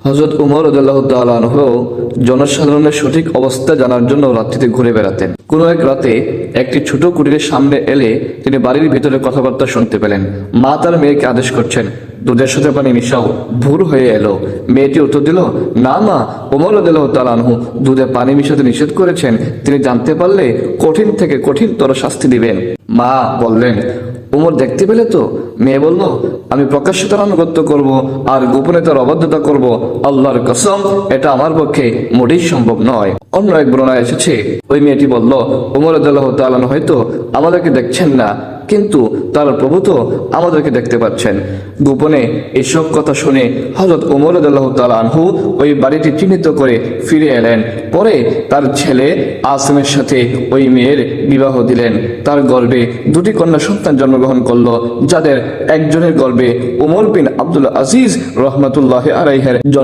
হযরত উমর রাদিয়াল্লাহু তাআলা আনহু জনসাধারণের সঠিক অবস্থা জানার জন্য রাত্রিতে ঘুরে বেড়াতেন। কোনো এক রাতে একটি ছোট কুটিরের সামনে এলে তিনি বাড়ির ভিতরে কথাবার্তা শুনতে পেলেন। মা তার মেয়েকে আদেশ করছেন, দুধের সাথে পানি মিশাও। ভোর হয়ে এলো। মেয়েটি উত্তর দিল, না মা, উমর রাদিয়াল্লাহু তাআলা আনহু দুধে পানি মিশাতে নিষেধ করেছেন। তিনি জানতে পারলে কঠিন থেকে কঠিনতর শাস্তি দিবেন। মা বললেন, উমর দেখতে পেলে তো? মেয়ে বলল, আমি প্রকাশ্যে তার আনুগত্য করব আর গোপনে তার অবাধ্যতা করব। আল্লাহর কসম, এটা আমার পক্ষে মোটেই সম্ভব নয়। অন্য এক বর্ণনায় এসেছে, ওই মেয়েটি বলল, উমর রাদিয়াল্লাহু তাআলা আনহু হয়তো আমাদেরকে দেখছেন না, কিন্তু তার প্রভু তো আমাদেরকে দেখতে পাচ্ছেন। গোপনে এসব কথা শুনে হযরত উমর রাদিয়াল্লাহু তাআলা আনহু ওই বাড়িটি চিহ্নিত করে ফিরে এলেন। পরে তার ছেলে আসিমের সাথে ওই মেয়ের বিবাহ দিলেন। তার গর্ভে দুটি কন্যা সন্তান জন্মগ্রহণ করলো, যাদের একজনের গর্ভে উমর বিন আব্দুল আজিজ রহমাতুল্লাহি আলাইহির জন্ম।